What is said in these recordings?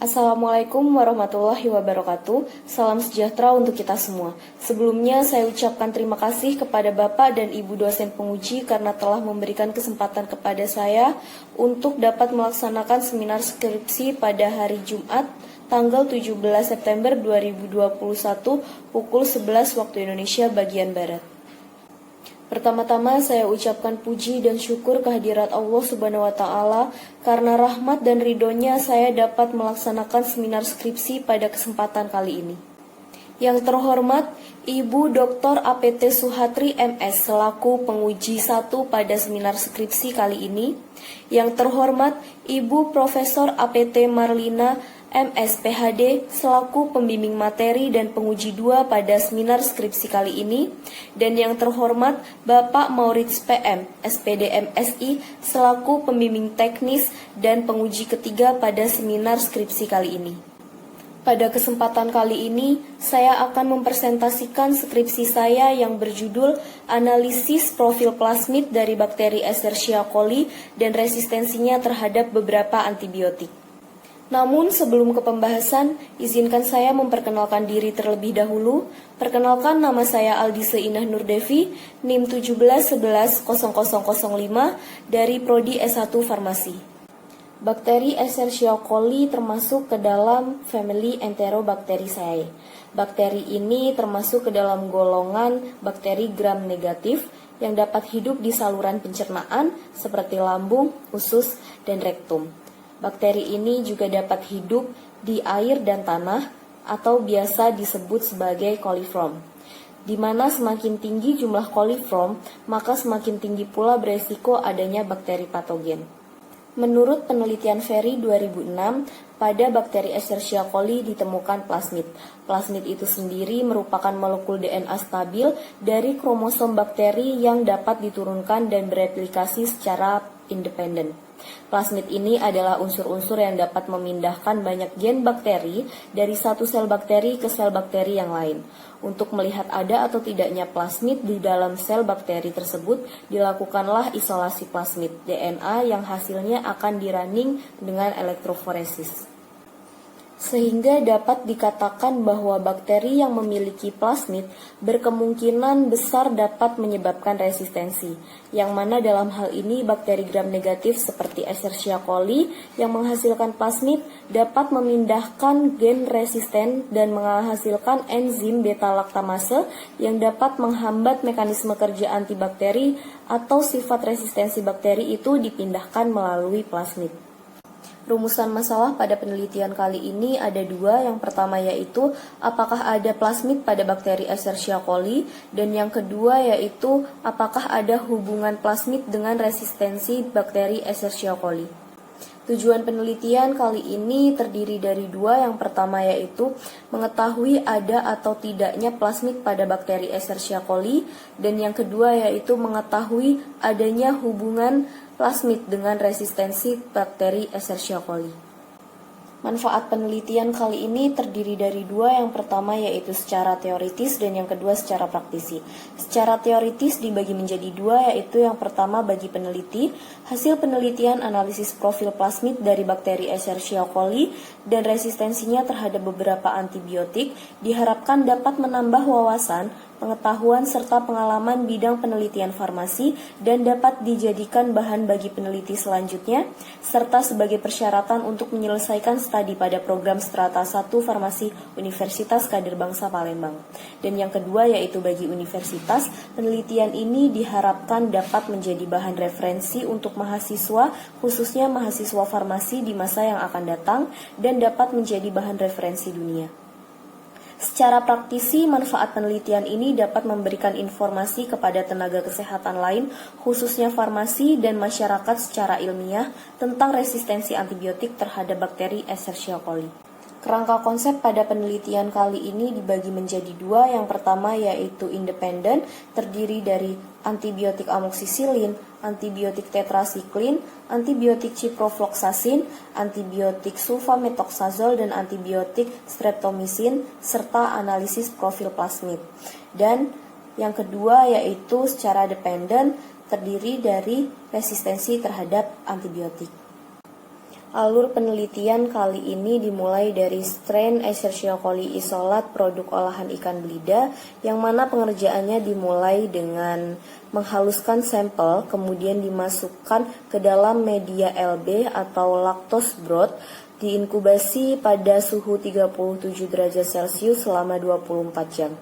Assalamualaikum warahmatullahi wabarakatuh. Salam sejahtera untuk kita semua. Sebelumnya saya ucapkan terima kasih kepada Bapak dan Ibu dosen penguji karena telah memberikan kesempatan kepada saya untuk dapat melaksanakan seminar skripsi pada hari Jumat tanggal 17 September 2021 pukul 11 waktu Indonesia bagian Barat. Pertama-tama saya ucapkan puji dan syukur kehadirat Allah Subhanahu wa Ta'ala karena rahmat dan ridhonya saya dapat melaksanakan seminar skripsi pada kesempatan kali ini. Yang terhormat Ibu Dr. APT Suhatri MS selaku penguji 1 pada seminar skripsi kali ini. Yang terhormat Ibu Profesor APT Marlina MS PhD selaku pembimbing materi dan penguji 2 pada seminar skripsi kali ini, dan yang terhormat Bapak Maurits PM SPD MSI selaku pembimbing teknis dan penguji ketiga pada seminar skripsi kali ini. Pada kesempatan kali ini, saya akan mempresentasikan skripsi saya yang berjudul Analisis Profil Plasmid dari Bakteri Escherichia coli dan resistensinya terhadap beberapa antibiotik. Namun sebelum ke pembahasan, izinkan saya memperkenalkan diri terlebih dahulu. Perkenalkan, nama saya Aldise Indah Nurdevi, NIM 17110005 dari Prodi S1 Farmasi. Bakteri Escherichia coli termasuk ke dalam family Enterobacteriaceae. Bakteri ini termasuk ke dalam golongan bakteri gram negatif yang dapat hidup di saluran pencernaan seperti lambung, usus, dan rektum. Bakteri ini juga dapat hidup di air dan tanah atau biasa disebut sebagai coliform. Di mana semakin tinggi jumlah coliform, maka semakin tinggi pula beresiko adanya bakteri patogen. Menurut penelitian Ferry 2006, pada bakteri Escherichia coli ditemukan plasmid. Plasmid itu sendiri merupakan molekul DNA stabil dari kromosom bakteri yang dapat diturunkan dan bereplikasi secara independen. Plasmid ini adalah unsur-unsur yang dapat memindahkan banyak gen bakteri dari satu sel bakteri ke sel bakteri yang lain. Untuk melihat ada atau tidaknya plasmid di dalam sel bakteri tersebut, dilakukanlah isolasi plasmid DNA yang hasilnya akan dirunning dengan elektroforesis. Sehingga dapat dikatakan bahwa bakteri yang memiliki plasmid berkemungkinan besar dapat menyebabkan resistensi, yang mana dalam hal ini bakteri gram negatif seperti Escherichia coli yang menghasilkan plasmid dapat memindahkan gen resisten dan menghasilkan enzim beta-laktamase yang dapat menghambat mekanisme kerja antibakteri atau sifat resistensi bakteri itu dipindahkan melalui plasmid. Rumusan masalah pada penelitian kali ini ada dua. Yang pertama yaitu apakah ada plasmid pada bakteri Escherichia coli, dan yang kedua yaitu apakah ada hubungan plasmid dengan resistensi bakteri Escherichia coli. Tujuan penelitian kali ini terdiri dari dua. Yang pertama yaitu mengetahui ada atau tidaknya plasmid pada bakteri Escherichia coli, dan yang kedua yaitu mengetahui adanya hubungan plasmid dengan resistensi bakteri Escherichia coli. Manfaat penelitian kali ini terdiri dari dua. Yang pertama yaitu secara teoritis dan yang kedua secara praktisi. Secara teoritis dibagi menjadi dua, yaitu yang pertama bagi peneliti, hasil penelitian analisis profil plasmid dari bakteri Escherichia coli dan resistensinya terhadap beberapa antibiotik diharapkan dapat menambah wawasan, pengetahuan serta pengalaman bidang penelitian farmasi dan dapat dijadikan bahan bagi peneliti selanjutnya, serta sebagai persyaratan untuk menyelesaikan studi pada program Strata 1 Farmasi Universitas Kader Bangsa Palembang. Dan yang kedua yaitu bagi universitas, penelitian ini diharapkan dapat menjadi bahan referensi untuk mahasiswa, khususnya mahasiswa farmasi di masa yang akan datang, dan dapat menjadi bahan referensi dunia. Secara praktisi, manfaat penelitian ini dapat memberikan informasi kepada tenaga kesehatan lain, khususnya farmasi dan masyarakat secara ilmiah tentang resistensi antibiotik terhadap bakteri Escherichia coli. Kerangka konsep pada penelitian kali ini dibagi menjadi dua. Yang pertama yaitu independen, terdiri dari antibiotik amoksisilin, antibiotik tetrasiklin, antibiotik ciprofloxacin, antibiotik sulfamethoxazole, dan antibiotik streptomycin, serta analisis profil plasmid. Dan yang kedua yaitu secara dependen, terdiri dari resistensi terhadap antibiotik. Alur penelitian kali ini dimulai dari strain Escherichia coli isolat produk olahan ikan belida, yang mana pengerjaannya dimulai dengan menghaluskan sampel, kemudian dimasukkan ke dalam media LB atau lactose broth, diinkubasi pada suhu 37 derajat Celcius selama 24 jam.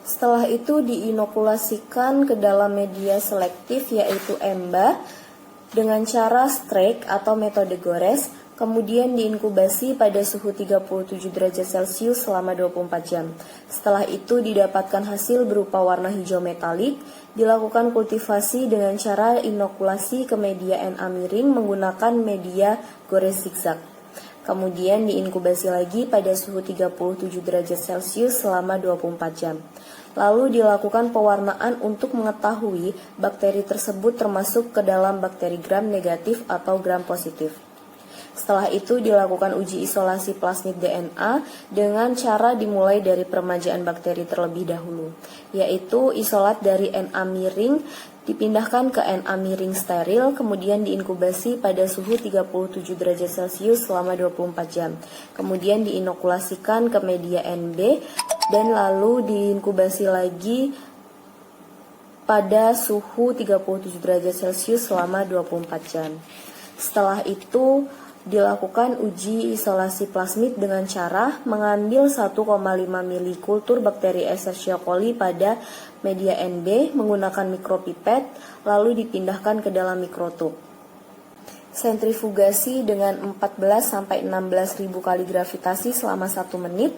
Setelah itu diinokulasikan ke dalam media selektif yaitu EMBA, dengan cara strike atau metode gores, kemudian diinkubasi pada suhu 37 derajat Celcius selama 24 jam. Setelah itu didapatkan hasil berupa warna hijau metalik, dilakukan kultivasi dengan cara inokulasi ke media Na miring menggunakan media gores zigzag. Kemudian diinkubasi lagi pada suhu 37 derajat Celcius selama 24 jam. Lalu dilakukan pewarnaan untuk mengetahui bakteri tersebut termasuk ke dalam bakteri gram negatif atau gram positif. Setelah itu dilakukan uji isolasi plasmid DNA dengan cara dimulai dari peremajaan bakteri terlebih dahulu, yaitu isolat dari Na miring dipindahkan ke Na miring steril, kemudian diinkubasi pada suhu 37 derajat Celcius selama 24 jam. Kemudian diinokulasikan ke media NB dan lalu diinkubasi lagi pada suhu 37 derajat Celcius selama 24 jam. Setelah itu dilakukan uji isolasi plasmid dengan cara mengambil 1,5 mili kultur bakteri Escherichia coli pada media NB menggunakan mikropipet, lalu dipindahkan ke dalam mikrotub. Sentrifugasi dengan 14-16 ribu kali gravitasi selama 1 menit,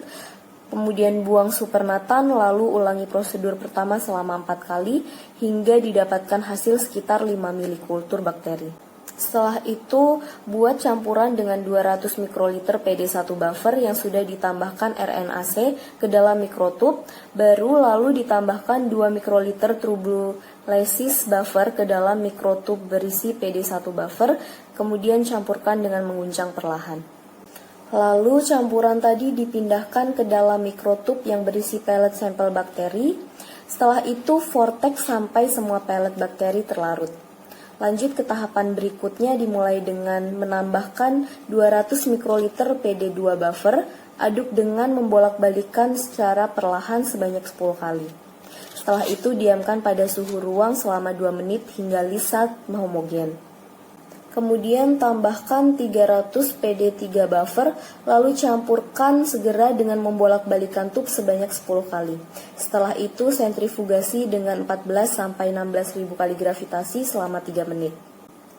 kemudian buang supernatan, lalu ulangi prosedur pertama selama 4 kali hingga didapatkan hasil sekitar 5 mili kultur bakteri. Setelah itu, buat campuran dengan 200 mikroliter PD1 buffer yang sudah ditambahkan RNAC ke dalam mikrotub, baru lalu ditambahkan 2 mikroliter trublulesis buffer ke dalam mikrotub berisi PD1 buffer, kemudian campurkan dengan menguncang perlahan. Lalu campuran tadi dipindahkan ke dalam mikrotub yang berisi pelet sampel bakteri. Setelah itu vortex sampai semua pelet bakteri terlarut. Lanjut ke tahapan berikutnya dimulai dengan menambahkan 200 mikroliter PD2 buffer, aduk dengan membolak-balikan secara perlahan sebanyak 10 kali. Setelah itu diamkan pada suhu ruang selama 2 menit hingga lisat homogen. Kemudian tambahkan 300 PD3 buffer, lalu campurkan segera dengan membolak-balikan tub sebanyak 10 kali. Setelah itu sentrifugasi dengan 14-16 ribu kali gravitasi selama 3 menit.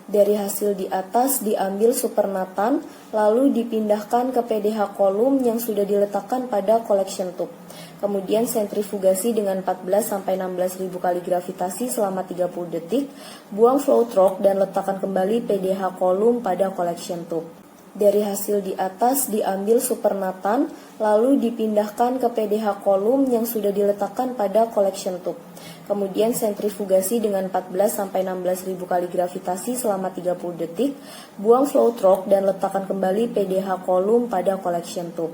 Dari hasil di atas diambil supernatan, lalu dipindahkan ke PDH kolum yang sudah diletakkan pada collection tube. Kemudian sentrifugasi dengan 14-16 ribu kali gravitasi selama 30 detik, buang flow trough dan letakkan kembali PDH kolum pada collection tube. Dari hasil di atas diambil supernatan, lalu dipindahkan ke PDH kolum yang sudah diletakkan pada collection tube. Kemudian sentrifugasi dengan 14-16 ribu kali gravitasi selama 30 detik, buang flow trough dan letakkan kembali PDH kolum pada collection tube.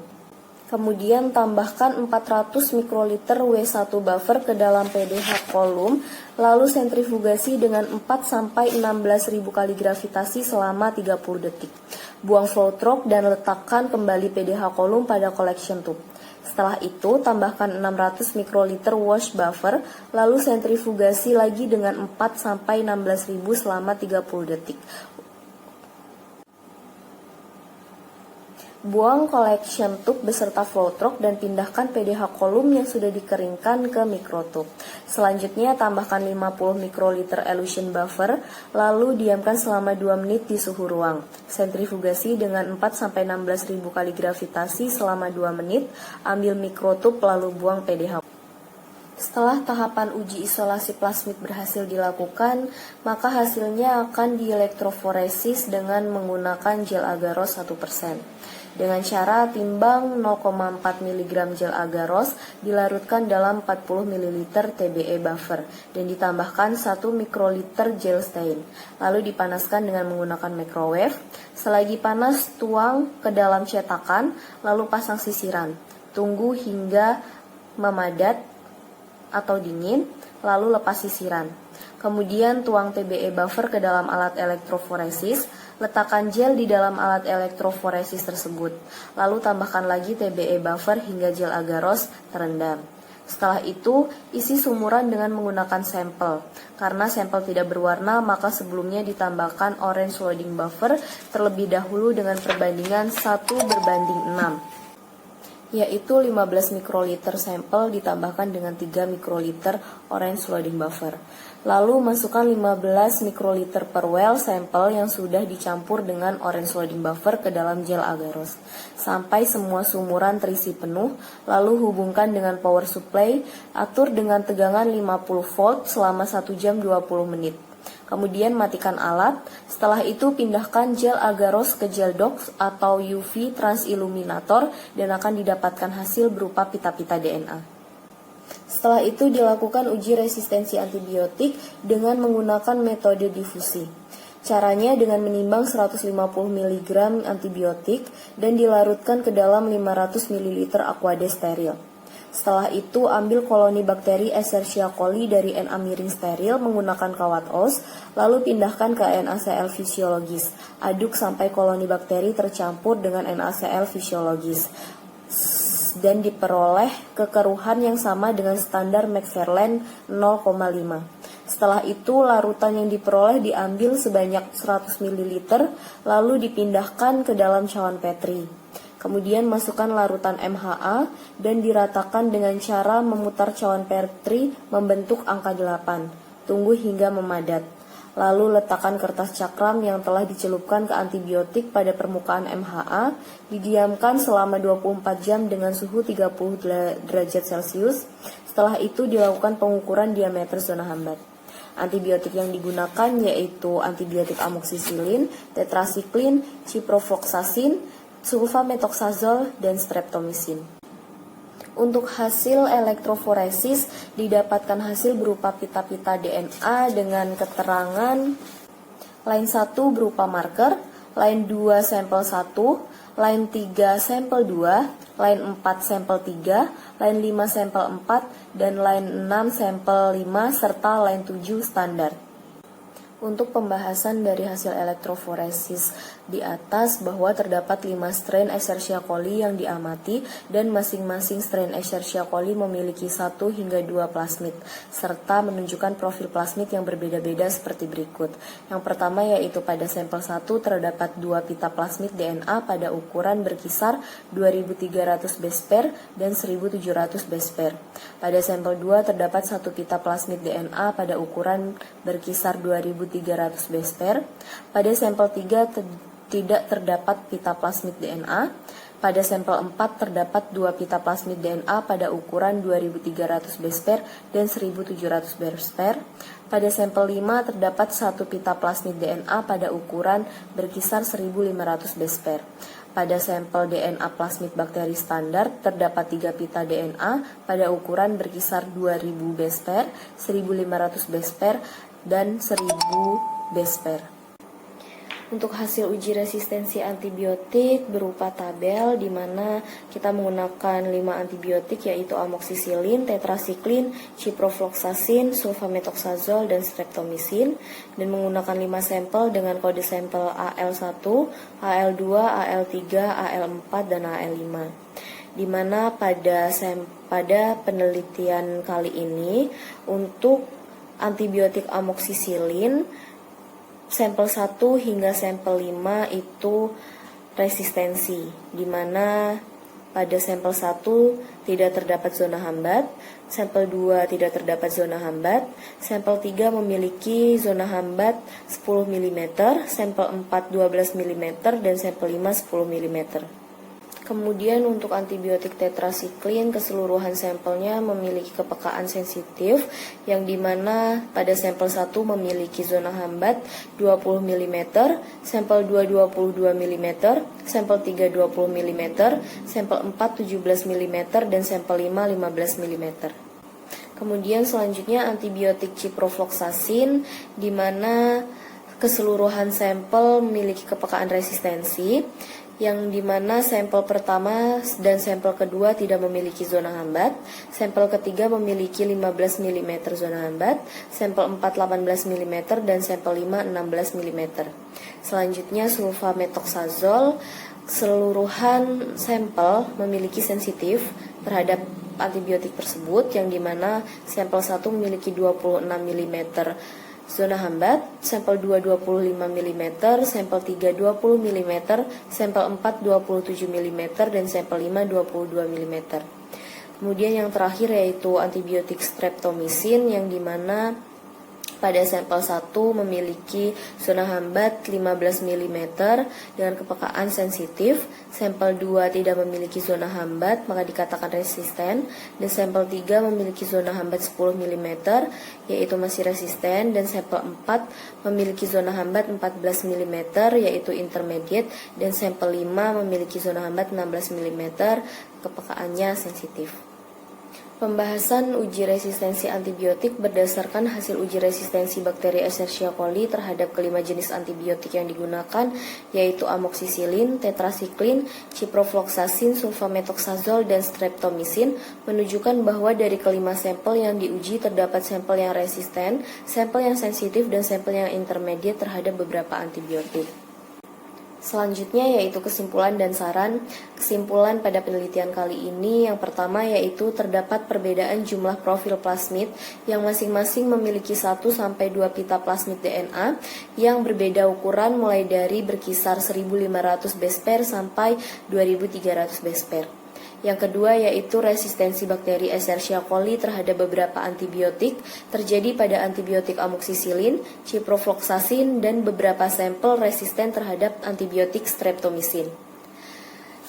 Kemudian tambahkan 400 mikroliter W1 buffer ke dalam PDH kolum, lalu sentrifugasi dengan 4-16 ribu kali gravitasi selama 30 detik. Buang flow trough dan letakkan kembali PDH kolum pada collection tube. Setelah itu tambahkan 600 mikroliter wash buffer, lalu sentrifugasi lagi dengan 4-16 ribu selama 30 detik. Buang collection tube beserta flow trough dan pindahkan PDH kolum yang sudah dikeringkan ke mikrotub. Selanjutnya tambahkan 50 mikroliter elution buffer, lalu diamkan selama 2 menit di suhu ruang. Sentrifugasi dengan 4-16 ribu kali gravitasi selama 2 menit, ambil mikrotub lalu buang PDH. Setelah tahapan uji isolasi plasmid berhasil dilakukan, maka hasilnya akan dielektroforesis dengan menggunakan gel agaros 1%. Dengan cara timbang 0,4 mg gel agaros dilarutkan dalam 40 ml TBE buffer dan ditambahkan 1 mikroliter gel stain. Lalu dipanaskan dengan menggunakan microwave. Selagi panas, tuang ke dalam cetakan, lalu pasang sisiran. Tunggu hingga memadat atau dingin, lalu lepas sisiran. Kemudian tuang TBE buffer ke dalam alat elektroforesis, Letakkan gel di dalam alat elektroforesis tersebut, lalu tambahkan lagi TBE buffer hingga gel agaros terendam. Setelah itu, isi sumuran dengan menggunakan sampel. Karena sampel tidak berwarna, maka sebelumnya ditambahkan orange loading buffer terlebih dahulu dengan perbandingan 1:6, yaitu 15 mikroliter sampel ditambahkan dengan 3 mikroliter orange loading buffer. Lalu masukkan 15 mikroliter per well sampel yang sudah dicampur dengan orange loading buffer ke dalam gel agaros sampai semua sumuran terisi penuh. Lalu hubungkan dengan power supply, atur dengan tegangan 50 volt selama 1 jam 20 menit. Kemudian matikan alat. Setelah itu pindahkan gel agaros ke gel dox atau UV transilluminator dan akan didapatkan hasil berupa pita-pita DNA. Setelah itu dilakukan uji resistensi antibiotik dengan menggunakan metode difusi. Caranya dengan menimbang 150 mg antibiotik dan dilarutkan ke dalam 500 ml aquade steril. Setelah itu ambil koloni bakteri Escherichia coli dari NA miring steril menggunakan kawat os, lalu pindahkan ke NaCl fisiologis. Aduk sampai koloni bakteri tercampur dengan NaCl fisiologis dan diperoleh kekeruhan yang sama dengan standar McFarlane 0,5. Setelah itu larutan yang diperoleh diambil sebanyak 100 ml lalu dipindahkan ke dalam cawan Petri. Kemudian masukkan larutan MHA dan diratakan dengan cara memutar cawan Petri membentuk angka 8. Tunggu hingga memadat. Lalu letakkan kertas cakram yang telah dicelupkan ke antibiotik pada permukaan MHA, didiamkan selama 24 jam dengan suhu 30 derajat Celcius. Setelah itu dilakukan pengukuran diameter zona hambat. Antibiotik yang digunakan yaitu antibiotik amoksisilin, tetrasiklin, ciprofloxacin, sulfamethoxazole, dan streptomycin. Untuk hasil elektroforesis didapatkan hasil berupa pita-pita DNA dengan keterangan line 1 berupa marker, line 2 sampel 1, line 3 sampel 2, line 4 sampel 3, line 5 sampel 4, dan line 6 sampel 5, serta line 7 standar. Untuk pembahasan dari hasil elektroforesis di atas bahwa terdapat 5 strain Escherichia coli yang diamati dan masing-masing strain Escherichia coli memiliki 1 hingga 2 plasmid serta menunjukkan profil plasmid yang berbeda-beda seperti berikut. Yang pertama yaitu pada sampel 1 terdapat 2 pita plasmid DNA pada ukuran berkisar 2300 base pair dan 1700 base pair. Pada sampel 2 terdapat 1 pita plasmid DNA pada ukuran berkisar 2300 base pair. Pada sampel 3 tidak terdapat pita plasmid DNA. Pada sampel 4 terdapat 2 pita plasmid DNA pada ukuran 2300 base pair dan 1700 base pair. Pada sampel 5 terdapat 1 pita plasmid DNA pada ukuran berkisar 1500 base pair. Pada sampel DNA plasmid bakteri standar terdapat 3 pita DNA pada ukuran berkisar 2000 base pair, 1500 base pair, dan 1000 base pair. Untuk hasil uji resistensi antibiotik berupa tabel di mana kita menggunakan 5 antibiotik yaitu amoksisilin, tetrasiklin, ciprofloxacin, sulfamethoxazole, dan streptomycin dan menggunakan 5 sampel dengan kode sampel AL1, AL2, AL3, AL4, dan AL5. Di mana pada penelitian kali ini untuk antibiotik amoksisilin sampel 1 hingga sampel 5 itu resistensi, di mana pada sampel 1 tidak terdapat zona hambat, sampel 2 tidak terdapat zona hambat, sampel 3 memiliki zona hambat 10 mm, sampel 4 12 mm, dan sampel 5 10 mm. Kemudian untuk antibiotik tetrasiklin keseluruhan sampelnya memiliki kepekaan sensitif yang dimana pada sampel 1 memiliki zona hambat 20 mm, sampel 2 22 mm, sampel 3 20 mm, sampel 4 17 mm, dan sampel 5 15 mm. Kemudian selanjutnya antibiotik ciprofloxacin di mana keseluruhan sampel memiliki kepekaan resistensi yang dimana sampel pertama dan sampel kedua tidak memiliki zona hambat, sampel ketiga memiliki 15 mm zona hambat, sampel 4 18 mm, dan sampel 5 16 mm. Selanjutnya sulfamethoxazole, keseluruhan sampel memiliki sensitif terhadap antibiotik tersebut, yang dimana sampel 1 memiliki 26 mm zona hambat, sampel 2 25 mm, sampel 3 20 mm, sampel 4 27 mm, dan sampel 5 22 mm. Kemudian yang terakhir yaitu antibiotik streptomycin, yang dimana pada sampel 1 memiliki zona hambat 15 mm dengan kepekaan sensitif, sampel 2 tidak memiliki zona hambat maka dikatakan resisten, dan sampel 3 memiliki zona hambat 10 mm yaitu masih resisten, dan sampel 4 memiliki zona hambat 14 mm yaitu intermediate, dan sampel 5 memiliki zona hambat 16 mm, kepekaannya sensitif. Pembahasan uji resistensi antibiotik berdasarkan hasil uji resistensi bakteri Escherichia coli terhadap kelima jenis antibiotik yang digunakan, yaitu amoksisilin, tetrasiklin, ciprofloxacin, sulfamethoxazole, dan streptomycin, menunjukkan bahwa dari kelima sampel yang diuji terdapat sampel yang resisten, sampel yang sensitif, dan sampel yang intermediate terhadap beberapa antibiotik. Selanjutnya yaitu kesimpulan dan saran. Kesimpulan pada penelitian kali ini yang pertama yaitu terdapat perbedaan jumlah profil plasmid yang masing-masing memiliki 1-2 pita plasmid DNA yang berbeda ukuran mulai dari berkisar 1500 base pair sampai 2300 base pair. Yang kedua yaitu resistensi bakteri Escherichia coli terhadap beberapa antibiotik terjadi pada antibiotik amoksisilin, ciprofloxacin, dan beberapa sampel resisten terhadap antibiotik streptomycin.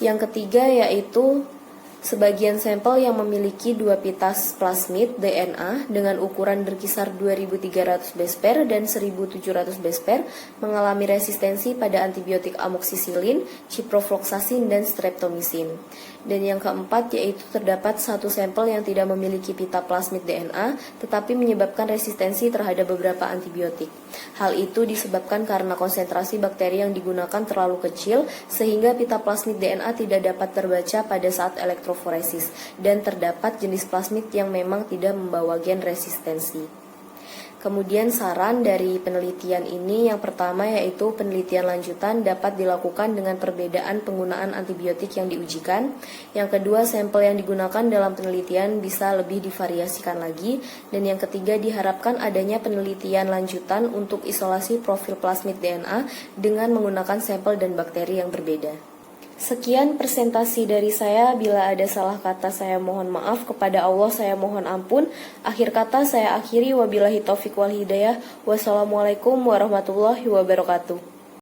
Yang ketiga yaitu sebagian sampel yang memiliki 2 pita plasmid DNA dengan ukuran berkisar 2300 base pair dan 1700 base pair mengalami resistensi pada antibiotik amoksisilin, ciprofloxacin, dan streptomycin. Dan yang keempat yaitu terdapat satu sampel yang tidak memiliki pita plasmid DNA tetapi menyebabkan resistensi terhadap beberapa antibiotik. Hal itu disebabkan karena konsentrasi bakteri yang digunakan terlalu kecil sehingga pita plasmid DNA tidak dapat terbaca pada saat elektroforesis, dan terdapat jenis plasmid yang memang tidak membawa gen resistensi. Kemudian saran dari penelitian ini yang pertama yaitu penelitian lanjutan dapat dilakukan dengan perbedaan penggunaan antibiotik yang diujikan. Yang kedua, sampel yang digunakan dalam penelitian bisa lebih divariasikan lagi. Dan yang ketiga, diharapkan adanya penelitian lanjutan untuk isolasi profil plasmid DNA dengan menggunakan sampel dan bakteri yang berbeda. Sekian presentasi dari saya. Bila ada salah kata saya mohon maaf, kepada Allah saya mohon ampun. Akhir kata saya akhiri, wabillahi taufiq wal hidayah. Wassalamualaikum warahmatullahi wabarakatuh.